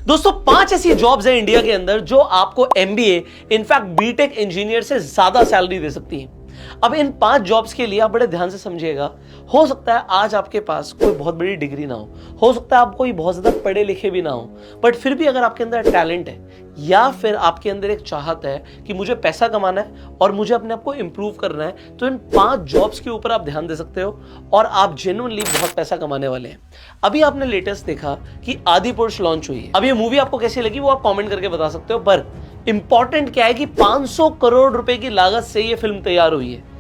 दोस्तों 5 ऐसी जॉब्स हैं इंडिया के अंदर जो आपको एमबीए इनफैक्ट बीटेक इंजीनियर से ज्यादा सैलरी दे सकती हैं। अब इन 5 जॉब्स के लिए आप बड़े ध्यान से समझिएगा। हो सकता है आज आपके पास कोई बहुत बड़ी डिग्री ना हो सकता है आप कोई बहुत ज्यादा पढ़े लिखे भी ना हो, बट फिर भी अगर आपके अंदर टैलेंट है या फिर आपके अंदर एक चाहत है कि मुझे पैसा कमाना है और मुझे अपने आप को इंप्रूव करना है, तो इन 5 जॉब्स के ऊपर आप ध्यान दे सकते हो और आप जेन्युइनली बहुत पैसा कमाने वाले हैं। अभी आपने लेटेस्ट देखा कि आदिपुरुष लॉन्च हुई है। अब ये मूवी आपको कैसी लगी वो आप कमेंट करके बता सकते हो, पर इंपॉर्टेंट क्या है कि 500 करोड़ रुपए की लागत से ये फिल्म तैयार हुई है।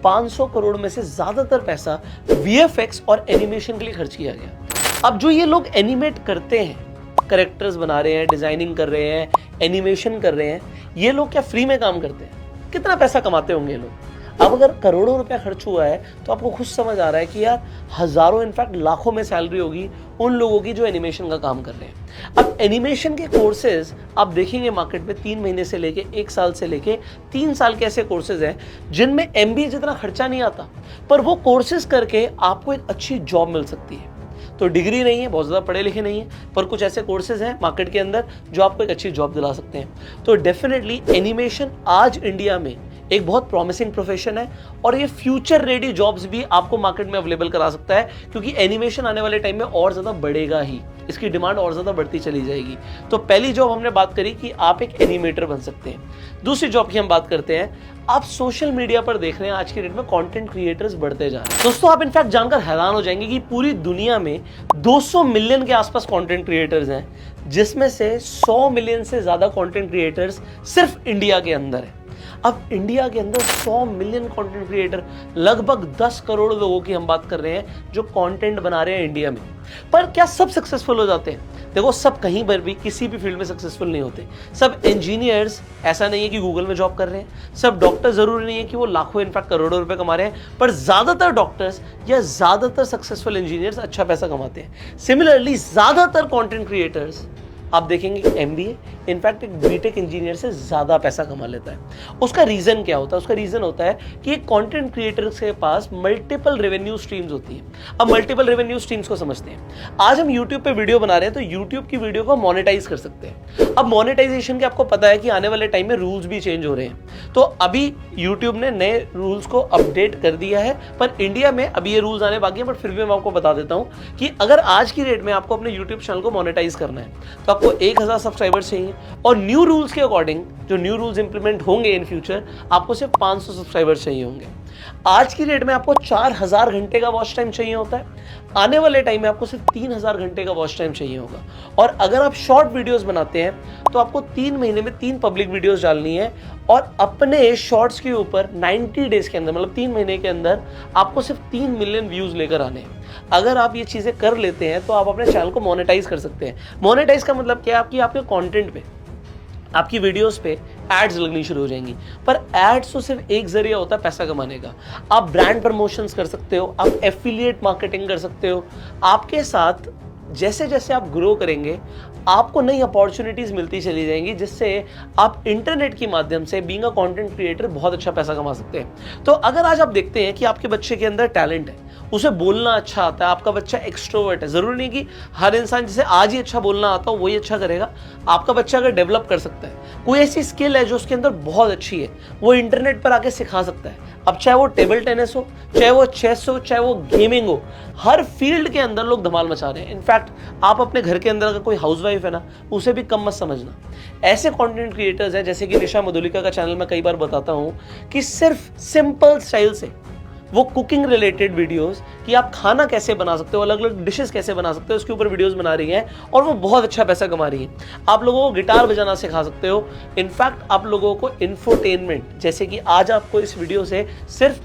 500 करोड़ में से ज्यादातर पैसा वीएफएक्स और एनिमेशन के लिए खर्च किया गया। अब जो ये लोग एनिमेट करते हैं, कैरेक्टर्स बना रहे हैं, डिजाइनिंग कर रहे हैं, एनिमेशन कर रहे हैं, ये लोग क्या फ्री में काम करते हैं? कितना पैसा कमाते होंगे ये लोग? अब अगर करोड़ों रुपया खर्च हुआ है तो आपको खुद समझ आ रहा है कि यार हजारों इनफैक्ट लाखों में सैलरी होगी उन लोगों की जो एनिमेशन का काम कर रहे हैं। अब एनिमेशन के कोर्सेज आप देखेंगे मार्केट में 3 महीने से लेके 1 साल से लेके 3 साल के ऐसे कोर्सेज हैं जिनमें एमबीए जितना खर्चा नहीं आता, पर वो कोर्सेज करके आपको एक अच्छी जॉब मिल सकती है। तो डिग्री नहीं है, बहुत ज़्यादा पढ़े लिखे नहीं है, पर कुछ ऐसे कोर्सेज हैं मार्केट के अंदर जो आपको एक अच्छी जॉब दिला सकते हैं। तो डेफिनेटली एनिमेशन आज इंडिया में एक बहुत प्रॉमिसिंग प्रोफेशन है और ये फ्यूचर रेडी जॉब्स भी आपको मार्केट में अवेलेबल करा सकता है, क्योंकि एनिमेशन आने वाले टाइम में और ज़्यादा बढ़ेगा ही, इसकी डिमांड और ज़्यादा बढ़ती चली जाएगी। तो पहली जॉब हमने बात करी कि आप एक एनिमेटर बन सकते हैं। दूसरी जॉब की हम बात करते हैं, आप सोशल मीडिया पर देख रहे हैं आज के डेट में कंटेंट क्रिएटर्स बढ़ते जा रहे हैं। दोस्तों आप इनफैक्ट जानकर हैरान हो जाएंगे कि पूरी दुनिया में 200 मिलियन के आसपास कंटेंट क्रिएटर्स हैं, जिसमें से 100 मिलियन से ज्यादा कंटेंट क्रिएटर्स सिर्फ इंडिया के अंदर है। अब इंडिया के अंदर 100 मिलियन कंटेंट क्रिएटर, लगभग 10 करोड़ लोगों की हम बात कर रहे हैं जो कंटेंट बना रहे हैं इंडिया में। पर क्या सब सक्सेसफुल हो जाते हैं? देखो, सब कहीं पर भी किसी भी फील्ड में सक्सेसफुल नहीं होते। सब इंजीनियर्स ऐसा नहीं है कि गूगल में जॉब कर रहे हैं, सब डॉक्टर जरूरी नहीं है कि वो लाखों इनफैक्ट करोड़ों रुपए कमा रहे हैं, पर ज्यादातर डॉक्टर्स या ज्यादातर सक्सेसफुल इंजीनियर्स अच्छा पैसा कमाते हैं। सिमिलरली ज्यादातर कंटेंट क्रिएटर्स आप देखेंगे एमबीए इनफैक्ट एक बीटेक इंजीनियर से ज्यादा पैसा कमा लेता है। उसका रीजन क्या होता है? उसका रीजन होता है कि एक कंटेंट क्रिएटर के पास मल्टीपल रेवेन्यू स्ट्रीम्स होती है। अब मल्टीपल रेवेन्यू स्ट्रीम्स को समझते हैं। आज हम यूट्यूब पे वीडियो बना रहे हैं तो यूट्यूब की वीडियो को मोनेटाइज कर सकते हैं। अब मोनेटाइजेशन के आपको पता है कि आने वाले टाइम में रूल्स भी चेंज हो रहे हैं, तो अभी यूट्यूब ने नए रूल्स को अपडेट कर दिया है, पर इंडिया में अभी ये रूल्स आने बाकी हैं। बट फिर भी मैं आपको बता देता हूं कि अगर आज की डेट में आपको अपने यूट्यूब चैनल को मोनेटाइज करना है तो आपको 1000 सब्सक्राइबर्स चाहिए, और न्यू रूल्स के अकॉर्डिंग जो न्यू रूल्स इंप्लीमेंट होंगे इन फ्यूचर आपको सिर्फ 500 सब्सक्राइबर्स चाहिए होंगे। आज की डेट में आपको 4000 घंटे का वॉच टाइम चाहिए होता है, आने वाले टाइम में आपको सिर्फ 3000 घंटे का वॉच टाइम चाहिए होगा। और अगर आप शॉर्ट वीडियोस बनाते हैं तो आपको 3 महीने में 3 पब्लिक वीडियोस डालनी है, और अपने शॉर्ट्स के ऊपर 90 डेज के अंदर, मतलब 3 महीने के अंदर आपको सिर्फ 3 मिलियन व्यूज लेकर आने हैं। अगर आप ये चीजें कर लेते हैं तो आप अपने चैनल को मोनेटाइज कर सकते हैं। मोनेटाइज का मतलब क्या है? आपके कंटेंट पे, आपकी वीडियोस पे एड्स लगनी शुरू हो जाएंगी। पर एड्स तो सिर्फ एक जरिया होता है पैसा कमाने का। आप ब्रांड प्रमोशंस कर सकते हो, आप एफिलिएट मार्केटिंग कर सकते हो। आपके साथ जैसे जैसे आप ग्रो करेंगे आपको नई अपॉर्चुनिटीज मिलती चली जाएंगी, जिससे आप इंटरनेट के माध्यम से बीइंग अ कंटेंट क्रिएटर बहुत अच्छा पैसा कमा सकते हैं। तो अगर आज आप देखते हैं कि आपके बच्चे के अंदर टैलेंट है, उसे बोलना अच्छा आता है, आपका बच्चा एक्सट्रोवर्ट है, जरूरी नहीं कि हर इंसान जिसे आज ही अच्छा बोलना आता हो वही अच्छा करेगा। आपका बच्चा अगर डेवलप कर सकता है, कोई ऐसी स्किल है जो उसके अंदर बहुत अच्छी है, वो इंटरनेट पर आके सिखा सकता है। अब चाहे वो टेबल टेनिस हो, चाहे वो चेस हो, चाहे वो गेमिंग हो, हर फील्ड के अंदर लोग धमाल मचा रहे हैं। इनफैक्ट आप अपने घर के अंदर अगर कोई हाउसवाइफ है ना, उसे भी कम मत समझना। ऐसे कंटेंट क्रिएटर्स हैं जैसे कि निशा मधुलिका का चैनल मैं कई बार बताता हूं कि सिर्फ सिंपल स्टाइल से वो कुकिंग रिलेटेड वीडियोस कि आप खाना कैसे बना सकते हो, अलग अलग डिशेस कैसे बना सकते हो, उसके ऊपर वीडियोस बना रही हैं और वो बहुत अच्छा पैसा कमा रही हैं। आप लोगों को गिटार बजाना सिखा सकते हो। इनफैक्ट आप लोगों को इंफोटेनमेंट, जैसे कि आज आपको इस वीडियो से सिर्फ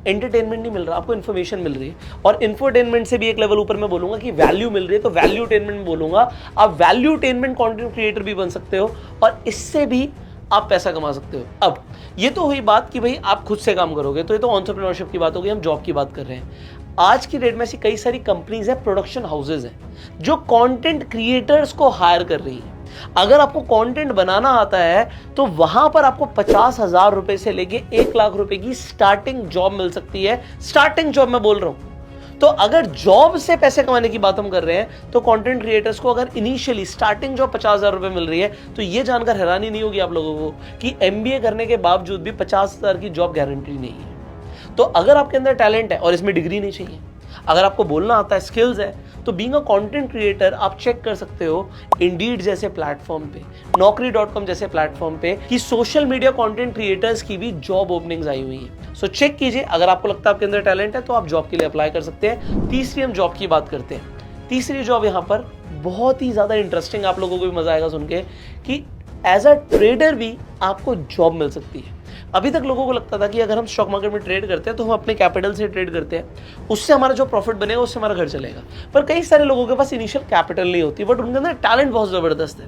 एंटरटेनमेंट नहीं मिल रहा, आपको इन्फॉर्मेशन मिल रही है, और इन्फोटेनमेंट से भी एक लेवल ऊपर मैं बोलूंगा कि वैल्यू मिल रही है, तो वैल्यूटेनमेंट बोलूंगा। आप वैल्यूटेनमेंट कंटेंट क्रिएटर भी बन सकते हो और इससे भी आप पैसा कमा सकते हो। अब ये तो हुई बात कि भाई आप खुद से काम करोगे, तो ये तो एंटरप्रेन्योरशिप की बात होगी, हम जॉब की बात कर रहे हैं। आज की डेट में ऐसी कई सारी कंपनीज है, प्रोडक्शन हाउसेज हैं जो कंटेंट क्रिएटर्स को हायर कर रही है। अगर आपको कंटेंट बनाना आता है तो वहां पर आपको 50,000 रुपए से लेके 1 लाख रुपए की स्टार्टिंग जॉब मिल सकती है। स्टार्टिंग जॉब मैं बोल रहा हूं, तो अगर जॉब से पैसे कमाने की बात हम कर रहे हैं तो कंटेंट क्रिएटर्स को अगर इनिशियली स्टार्टिंग जॉब 50,000 रुपए मिल रही है तो ये जानकर हैरानी नहीं होगी आप लोगों को कि एमबीए करने के बावजूद भी 50,000 की जॉब गारंटी नहीं है। तो अगर आपके अंदर टैलेंट है और इसमें डिग्री नहीं चाहिए, अगर आपको बोलना आता है, स्किल्स है, तो बीइंग अ कंटेंट क्रिएटर आप चेक कर सकते हो इंडीड जैसे प्लेटफॉर्म पे, naukri.com जैसे प्लेटफॉर्म पे कि सोशल मीडिया कंटेंट क्रिएटर्स की भी जॉब ओपनिंग्स आई हुई हैं। सो चेक कीजिए, अगर आपको लगता है आपके अंदर टैलेंट है तो आप जॉब के लिए अप्लाई कर सकते हैं। तीसरी हम जॉब की बात करते हैं। तीसरी जॉब यहाँ पर बहुत ही ज्यादा इंटरेस्टिंग, आप लोगों को भी मजा आएगा सुन के कि एज अ ट्रेडर भी आपको जॉब मिल सकती है। अभी तक लोगों को लगता था कि अगर हम स्टॉक मार्केट में ट्रेड करते हैं तो हम अपने कैपिटल से ट्रेड करते हैं, उससे हमारा जो प्रॉफिट बनेगा उससे हमारा घर चलेगा। पर कई सारे लोगों के पास इनिशियल कैपिटल नहीं होती, बट उनके अंदर टैलेंट बहुत जबरदस्त है,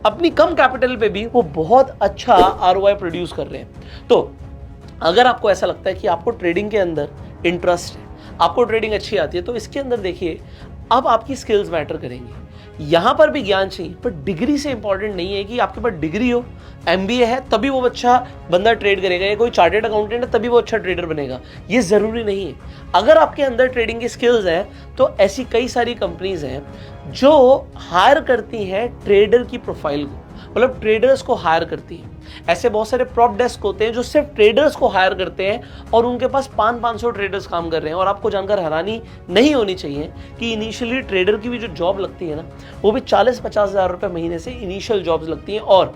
अपनी कम कैपिटल पे भी वो बहुत अच्छा आरओआई प्रोड्यूस कर रहे हैं। तो अगर आपको ऐसा लगता है कि आपको ट्रेडिंग के अंदर इंटरेस्ट है, आपको ट्रेडिंग अच्छी आती है, तो इसके अंदर देखिए अब आपकी स्किल्स मैटर करेंगी। यहां पर भी ज्ञान चाहिए, पर डिग्री से इंपॉर्टेंट नहीं है कि आपके पास डिग्री हो, एमबीए है तभी वो अच्छा बंदा ट्रेड करेगा, या कोई चार्टेड अकाउंटेंट है तभी वो अच्छा ट्रेडर बनेगा, ये जरूरी नहीं है। अगर आपके अंदर ट्रेडिंग की स्किल्स है तो ऐसी कई सारी कंपनीज हैं जो हायर करती हैं ट्रेडर की प्रोफाइल को, मतलब ट्रेडर्स को हायर करती है। ऐसे बहुत सारे प्रॉप डेस्क होते हैं जो सिर्फ ट्रेडर्स को हायर करते हैं और उनके पास 500 ट्रेडर्स काम कर रहे हैं। और आपको जानकर हैरानी नहीं होनी चाहिए कि इनिशियली ट्रेडर की भी जो जॉब लगती है ना, वो भी 40-50 हज़ार रुपए महीने से इनिशियल जॉब्स लगती हैं, और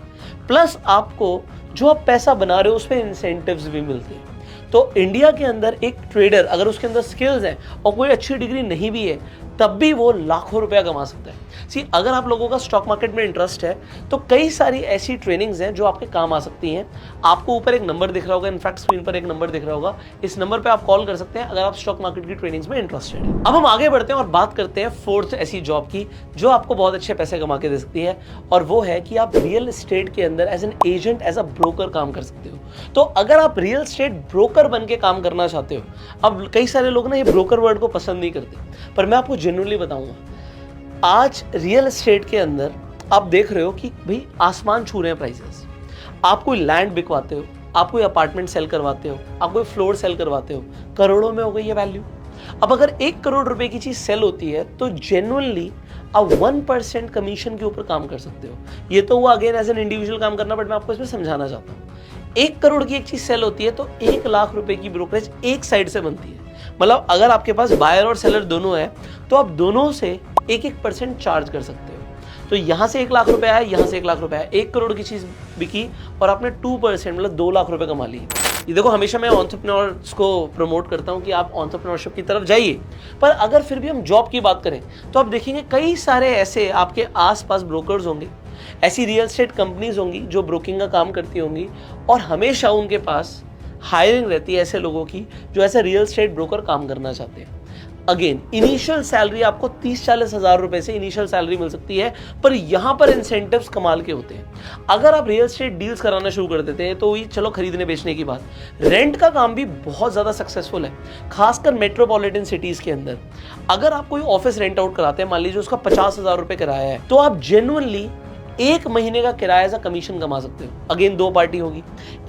प्लस आपको जो आप पैसा बना रहे हो उस पर इंसेंटिव्स भी मिलते हैं। तो इंडिया के अंदर एक ट्रेडर अगर उसके अंदर स्किल्स हैं और कोई अच्छी डिग्री नहीं भी है तब भी वो लाखों रुपया कमा सकता है। सी, अगर आप लोगों का स्टॉक मार्केट में इंटरेस्ट है तो कई सारी ऐसी ट्रेनिंग्स हैं जो आपके काम आ सकती हैं। आपको ऊपर एक नंबर दिख रहा होगा, इनफैक्ट स्क्रीन पर एक नंबर दिख रहा होगा, इस नंबर पे आप कॉल कर सकते हैं अगर आप स्टॉक मार्केट की ट्रेनिंग्स में इंटरेस्टेड हैं। अब हम आगे बढ़ते हैं और बात करते हैं फोर्थ ऐसी जॉब की जो आपको बहुत अच्छे पैसे कमा के दे सकती है, और वो है कि आप रियल एस्टेट के अंदर as an agent, as a broker काम कर सकते हो। तो अगर आप रियल एस्टेट ब्रोकर बन के काम करना चाहते हो, अब कई सारे लोग ना ये ब्रोकर वर्ड को पसंद नहीं करते, पर मैं आपको जेन्युइनली बताऊंगा, आज रियल एस्टेट के अंदर आप देख रहे हो कि भाई आसमान छू रहे हैं प्राइसेस। आप कोई लैंड बिकवाते हो, आप कोई अपार्टमेंट सेल करवाते हो, आप कोई फ्लोर सेल करवाते हो, करोड़ों में हो गई ये वैल्यू। अब अगर 1 करोड़ रुपए की चीज सेल होती है तो जेन्युइनली आप 1% कमीशन के ऊपर काम कर सकते हो। ये तो हुआ अगेन एज एन इंडिविजुअल काम करना, बट मैं आपको इसमें समझाना चाहता हूँ। 1 करोड़ की एक चीज सेल होती है तो 1 लाख रुपए की ब्रोकरेज एक साइड से बनती है। मतलब अगर आपके पास बायर और सेलर दोनों है तो आप दोनों से 1% चार्ज कर सकते हो। तो यहां से 1 लाख रुपए आया, यहां से 1 लाख रुपए आया, 1 करोड़ की चीज बिकी और आपने 2% मतलब 2 लाख रुपए कमा लिए। ये देखो, हमेशा मैं एंटरप्रेन्योर्स को प्रमोट करता हूं कि आप एंटरप्रेन्योरशिप की तरफ जाइए, पर अगर फिर भी हम जॉब की बात करें तो आप देखेंगे कई सारे ऐसे आपके आसपास ब्रोकर्स होंगे, ऐसी रियल एस्टेट कंपनीज होंगी जो ब्रोकिंग का काम करती होंगी, और हमेशा उनके पास हायरिंग रहती है ऐसे लोगों की जो ऐसे रियल एस्टेट ब्रोकर काम करना चाहते हैं। अगेन इनिशियल सैलरी आपको 30-40 हज़ार रुपए से इनिशियल सैलरी मिल सकती है, पर यहां पर इंसेंटिव्स कमाल के होते हैं। अगर आप रियल एस्टेट डील्स कराना शुरू कर देते हैं तो ये चलो खरीदने बेचने की बात, रेंट का काम भी बहुत ज्यादा सक्सेसफुल है, खासकर मेट्रोपॉलिटन सिटीज के अंदर। अगर आप कोई ऑफिस रेंट आउट कराते हैं, मान लीजिए उसका 50,000 रुपए किराया है, तो आप जेन्युइनली 1 महीने का किराया सा कमीशन कमा सकते हो। अगेन 2 पार्टी होगी,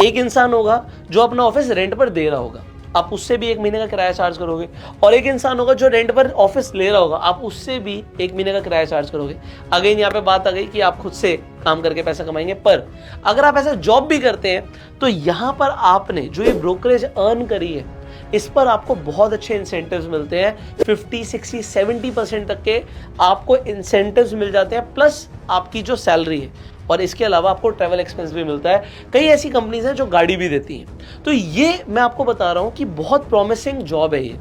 एक इंसान होगा जो अपना ऑफिस रेंट पर दे रहा होगा, आप उससे भी 1 महीने का किराया चार्ज करोगे, और एक इंसान होगा जो रेंट पर ऑफिस ले रहा होगा, आप उससे भी 1 महीने का किराया चार्ज करोगे। अगेन यहाँ पे बात आ गई कि आप खुद से काम करके पैसा कमाएंगे, पर अगर आप ऐसा जॉब भी करते हैं तो यहाँ पर आपने जो ये ब्रोकरेज अर्न करी है इस पर आपको बहुत अच्छे इंसेंटिव्स मिलते हैं। 50, 60, 70% तक के आपको इंसेंटिव्स मिल जाते हैं, प्लस आपकी जो सैलरी है, और इसके अलावा आपको ट्रैवल एक्सपेंस भी मिलता है। कई ऐसी कंपनीज हैं जो गाड़ी भी देती हैं। तो ये मैं आपको बता रहा हूं कि बहुत प्रॉमिसिंग जॉब है ये।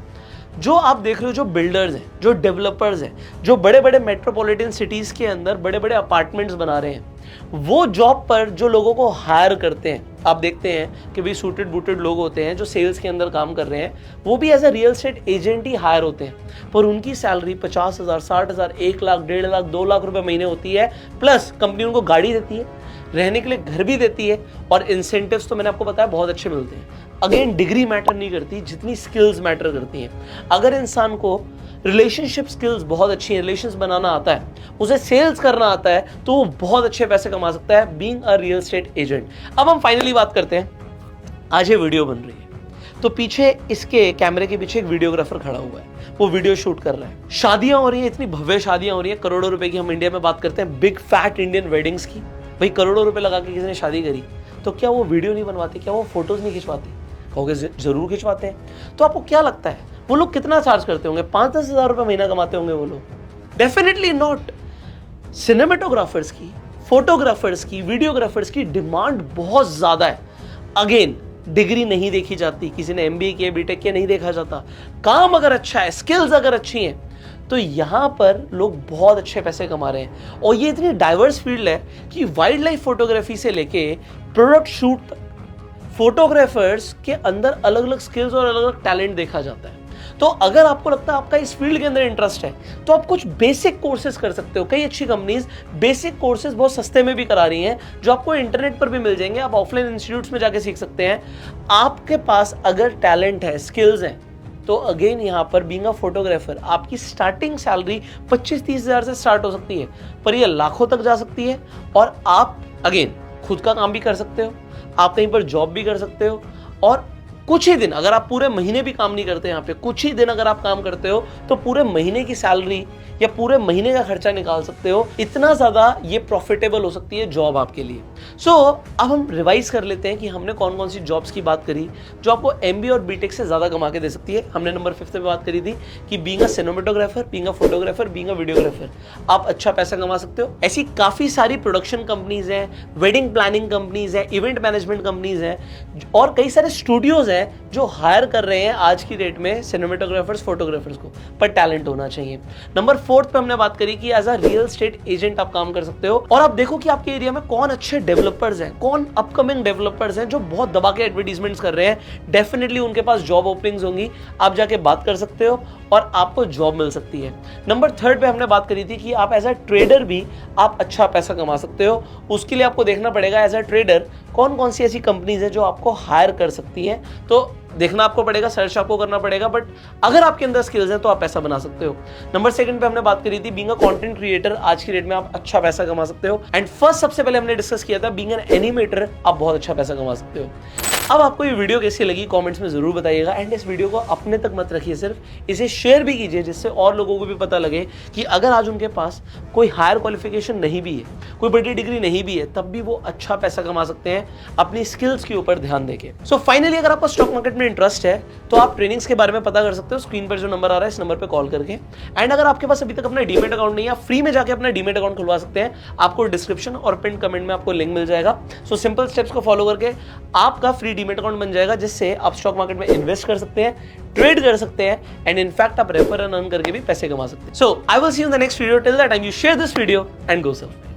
जो आप देख रहे हो, जो बिल्डर्स हैं, जो डेवलपर्स हैं, जो बड़े बड़े मेट्रोपॉलिटन सिटीज के अंदर बड़े बड़े अपार्टमेंट्स बना रहे हैं, वो जॉब पर जो लोगों को हायर करते हैं, आप देखते हैं कि भाई सूटेड बूटेड लोग होते हैं जो सेल्स के अंदर काम कर रहे हैं, वो भी as a real estate agent ही हायर होते हैं, पर उनकी सैलरी 50,000, 60,000, 1 लाख, 1.5 लाख, 2 लाख रुपए महीने होती है। प्लस कंपनी उनको गाड़ी देती है, रहने के लिए घर भी देती है, और इंसेंटिव्स तो मैंने आपको बताया बहुत अच्छे मिलते हैं। अगेन डिग्री मैटर नहीं करती, जितनी स्किल्स मैटर करती हैं। अगर इंसान को रिलेशनशिप स्किल्स बहुत अच्छी है, रिलेशंस बनाना आता है, उसे सेल्स करना आता है, तो वो बहुत अच्छे पैसे कमा सकता है being a real estate agent. अब हम फाइनली बात करते हैं, आज ये वीडियो बन रही है तो पीछे इसके कैमरे के पीछे एक वीडियोग्राफर खड़ा हुआ है, वो वीडियो शूट कर रहा है। शादियां हो रही हैं, इतनी भव्य शादियां हो रही हैं, करोड़ों रुपए की। हम इंडिया में बात करते हैं बिग फैट इंडियन वेडिंग्स की। भाई करोड़ों रुपए लगा के किसी ने शादी करी, तो क्या वो वीडियो नहीं बनवाते, क्या वो फोटोज नहीं खिंचवाते? कहोगे जरूर खिंचवाते हैं। तो आपको क्या लगता है वो लोग कितना चार्ज करते होंगे? 5-10 हज़ार रुपए महीना कमाते होंगे वो लोग? Definitely not. सिनेमेटोग्राफर्स की, फोटोग्राफर्स की, वीडियोग्राफर्स की डिमांड बहुत ज्यादा है। अगेन, डिग्री नहीं देखी जाती, किसी ने एमबीए किया, बीटेक किया नहीं देखा जाता। काम अगर अच्छा है, स्किल्स अगर अच्छी हैं, तो यहां पर लोग बहुत अच्छे पैसे कमा रहे हैं। और ये इतनी डाइवर्स फील्ड है कि वाइल्ड लाइफ फोटोग्राफी से लेके प्रोडक्ट शूट तक फोटोग्राफर्स के अंदर अलग अलग स्किल्स और अलग अलग टैलेंट देखा जाता है। तो अगर आपको लगता है आपका इस फील्ड के अंदर इंटरेस्ट है, तो आप कुछ बेसिक कोर्सेज कर सकते हो। कई अच्छी कंपनीज बेसिक कोर्सेज बहुत सस्ते में भी करा रही हैं, जो आपको इंटरनेट पर भी मिल जाएंगे। आप ऑफलाइन इंस्टीट्यूट्स में जाके सीख सकते हैं। आपके पास अगर टैलेंट है, स्किल्स हैं, तो अगेन यहाँ पर बीइंग अ फोटोग्राफर आपकी स्टार्टिंग सैलरी 25-30 हज़ार से स्टार्ट हो सकती है, पर यह लाखों तक जा सकती है। और आप अगेन खुद का काम भी कर सकते हो, आप कहीं पर जॉब भी कर सकते हो। और कुछ ही दिन, अगर आप पूरे महीने भी काम नहीं करते, यहाँ पे कुछ ही दिन अगर आप काम करते हो, तो पूरे महीने की सैलरी या पूरे महीने का खर्चा निकाल सकते हो। इतना ज्यादा ये प्रॉफिटेबल हो सकती है जॉब आपके लिए। अब हम रिवाइज कर लेते हैं कि हमने कौन कौन सी जॉब्स की बात करी जो आपको एमबीए और बीटेक से ज्यादा कमा के दे सकती है। हमने नंबर 5 पे बात करी थी कि being a cinematographer, being a photographer, being a videographer आप अच्छा पैसा कमा सकते हो। ऐसी काफी सारी प्रोडक्शन कंपनीज हैं, वेडिंग प्लानिंग कंपनीज हैं, इवेंट मैनेजमेंट कंपनीज हैं, और कई सारे स्टूडियोज हैं जो हायर कर रहे हैं आज की डेट में सिनेमेटोग्राफर्स, फोटोग्राफर्स को। पर टैलेंट होना चाहिए। नंबर 4 पे हमने बात करी कि as a real estate agent आप काम कर सकते हो। और आप देखो कि आपके एरिया में कौन अच्छे डेवलपर्स हैं, कौन अपकमिंग डेवलपर्स हैं जो बहुत दबा के एडवर्टीजमेंट्स कर रहे हैं। डेफिनेटली उनके पास जॉब ओपनिंग्स होंगी, आप जाके बात कर सकते हो और आपको जॉब मिल सकती है। नंबर 3 पे हमने बात करी थी कि आप एज अ ट्रेडर भी आप अच्छा पैसा कमा सकते हो। उसके लिए आपको देखना पड़ेगा एज अ ट्रेडर कौन कौन सी ऐसी कंपनीज है जो आपको हायर कर सकती हैं। तो देखना आपको पड़ेगा, सर्च आपको करना पड़ेगा, बट अगर आपके अंदर स्किल्स हैं तो आप पैसा बना सकते हो। नंबर 2 पे हमने बात करी थी बीइंग अ कंटेंट क्रिएटर, आज की डेट में आप अच्छा पैसा कमा सकते हो। एंड फर्स्ट सबसे पहले हमने डिस्कस किया था बीइंग एन एनिमेटर, आप बहुत अच्छा पैसा कमा सकते हो। अब आपको ये वीडियो कैसी लगी कमेंट्स में जरूर बताइएगा। एंड इस वीडियो को अपने तक मत रखिए, सिर्फ इसे शेयर भी कीजिए, जिससे और लोगों को भी पता लगे कि अगर आज उनके पास कोई हायर क्वालिफिकेशन नहीं भी है, कोई बड़ी डिग्री नहीं भी है, तब भी वो अच्छा पैसा कमा सकते हैं अपनी स्किल्स के ऊपर ध्यान देके। सो फाइनली अगर आपको स्टॉक मार्केट में इंटरेस्ट है तो आप ट्रेनिंग्स के बारे में पता कर सकते हो, स्क्रीन पर जो नंबर आ रहा है इस नंबर पर कॉल करके। एंड अगर आपके पास अभी तक अपना डीमेट अकाउंट नहीं है, फ्री में जाके अपना डीमेट अकाउंट खुलवा सकते हैं। आपको डिस्क्रिप्शन और पिन कमेंट में आपको लिंक मिल जाएगा। सो सिंपल स्टेप्स को फॉलो करके आपका फ्री डीमेट अकाउंट बन जाएगा, जिससे आप स्टॉक मार्केट में इन्वेस्ट कर सकते हैं, ट्रेड कर सकते हैं, एंड इनफैक्ट आप रेफर एंड अर्न करके भी पैसे कमा सकते हैं। So I will see you in the next video. Till that time you share this video and go Surf.